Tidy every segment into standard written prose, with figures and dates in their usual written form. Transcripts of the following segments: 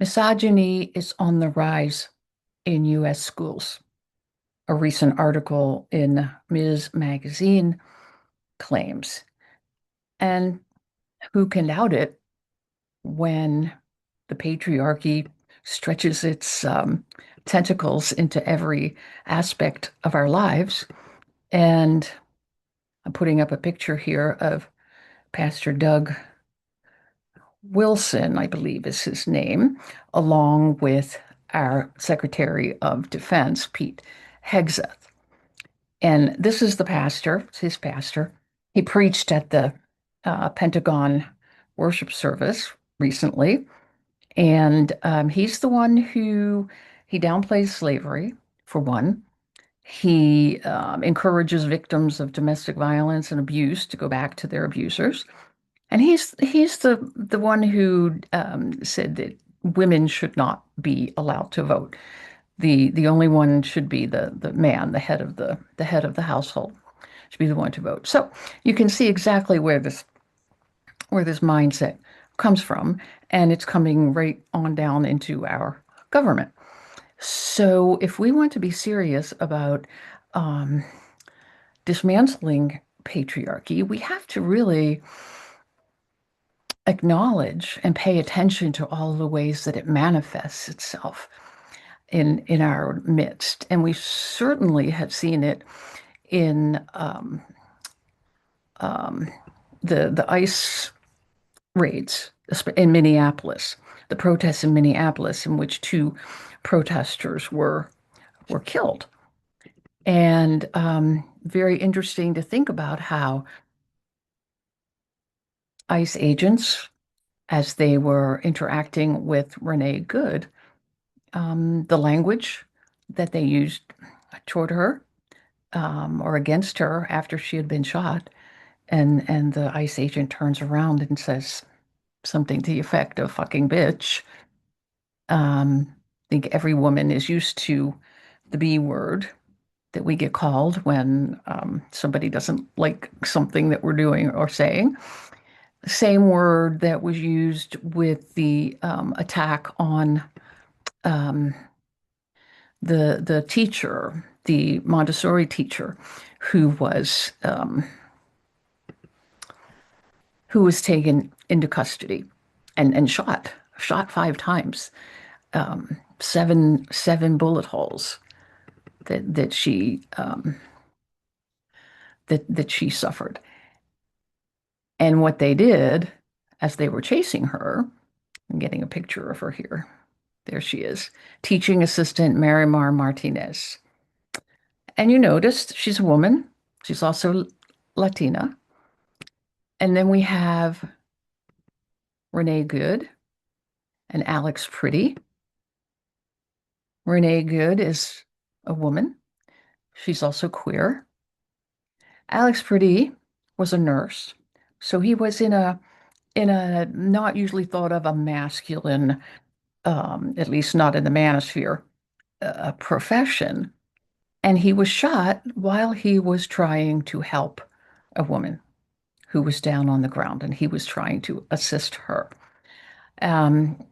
Misogyny is on the rise in US schools. A recent article in Ms. Magazine claims. And who can doubt it when the patriarchy stretches its tentacles into every aspect of our lives? And I'm putting up a picture here of Pastor Doug Wilson, I believe is his name, along with our Secretary of Defense, Pete Hegseth. And this is the pastor, it's his pastor. He preached at the Pentagon worship service recently. And he's the one who he downplays slavery, for one. He encourages victims of domestic violence and abuse to go back to their abusers. And he's the one who said that women should not be allowed to vote. The only one should be the man, the head of the household, should be the one to vote. So you can see exactly where this mindset comes from, and it's coming right on down into our government. So if we want to be serious about um, dismantling patriarchy, we have to really acknowledge and pay attention to all the ways that it manifests itself in our midst. And we certainly have seen it in um, the ICE raids in Minneapolis, the protests in Minneapolis, in which two protesters were killed. And very interesting to think about how ICE agents, as they were interacting with Renee Good, the language that they used toward her or against her after she had been shot. And the ICE agent turns around and says something to the effect of fucking bitch. I think every woman is used to the B word that we get called when somebody doesn't like something that we're doing or saying. Same word that was used with the attack on um, the teacher, the Montessori teacher, who was um, who was taken into custody and shot 5 times, seven bullet holes that she suffered. And what they did as they were chasing her, I'm getting a picture of her here. There she is, teaching assistant Marimar Martinez. And you noticed she's a woman. She's also Latina. And then we have Renee Good and Alex Pretty. Renee Good is a woman. She's also queer. Alex Pretty was a nurse. So he was in a not usually thought of a masculine, at least not in the manosphere, profession. And he was shot while he was trying to help a woman who was down on the ground, and he was trying to assist her. Um,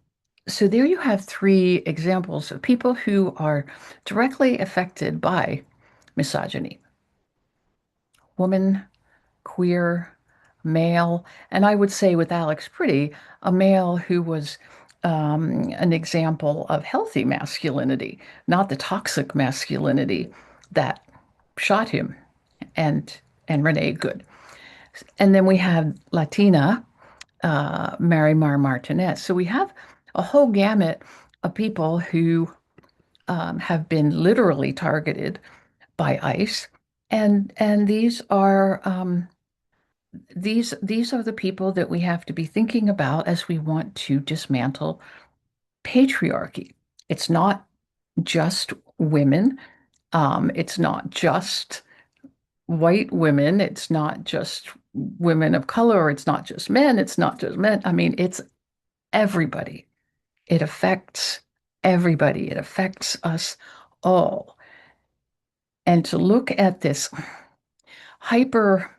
so there you have three examples of people who are directly affected by misogyny: woman, queer, male, and I would say with Alex Pretty, a male who was an example of healthy masculinity, not the toxic masculinity that shot him, and Renee Good. And then we have Latina, Marimar Martinez. So we have a whole gamut of people who have been literally targeted by ICE, and these are the people that we have to be thinking about as we want to dismantle patriarchy. It's not just women. It's not just white women. It's not just women of color. It's not just men. It's not just men. I mean, it's everybody. It affects everybody. It affects us all. And to look at this hyper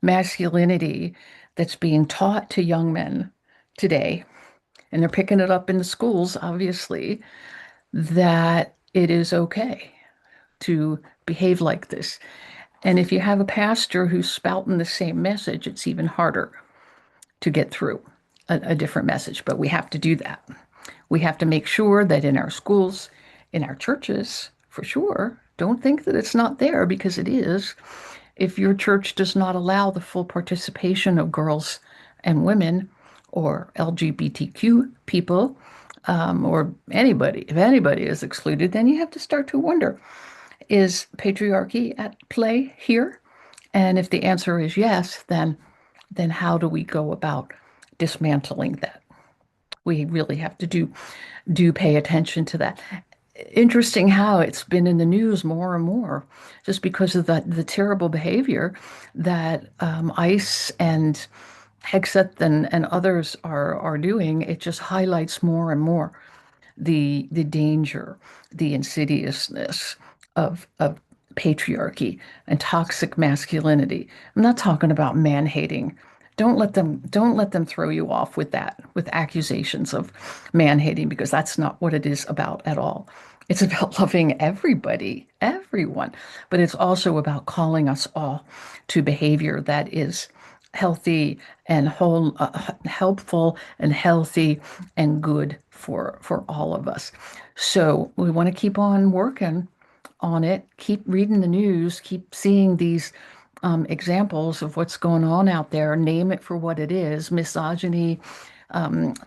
masculinity that's being taught to young men today and they're picking it up in the schools, obviously, that it is okay to behave like this. And if you have a pastor who's spouting the same message, it's even harder to get through a different message. But we have to do that. We have to make sure that in our schools, in our churches, for sure, don't think that it's not there because it is. If your church does not allow the full participation of girls and women or LGBTQ people, or anybody, if anybody is excluded, then you have to start to wonder, is patriarchy at play here? And if the answer is yes, then how do we go about dismantling that? We really have to do pay attention to that. Interesting how it's been in the news more and more, just because of the terrible behavior that ICE and Hexeth and others are doing. It just highlights more and more the danger, the insidiousness of patriarchy and toxic masculinity. I'm not talking about man hating. Don't let them throw you off with that, with accusations of man hating, because that's not what it is about at all. It's about loving everybody, everyone, but it's also about calling us all to behavior that is healthy and whole, helpful and healthy and good for all of us. So we want to keep on working on it, keep reading the news, keep seeing these examples of what's going on out there, name it for what it is, misogyny.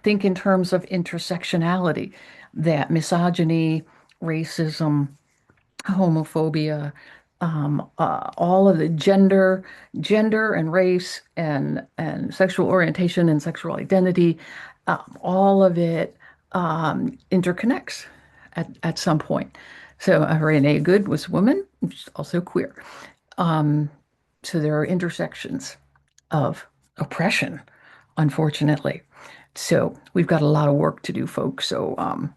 Think in terms of intersectionality, that misogyny, racism, homophobia, all of the gender and race and sexual orientation and sexual identity, all of it interconnects at some point. So Renee Good was a woman, she's also queer. Um, so there are intersections of oppression, unfortunately. So we've got a lot of work to do, folks. So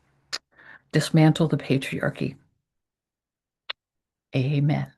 dismantle the patriarchy. Amen.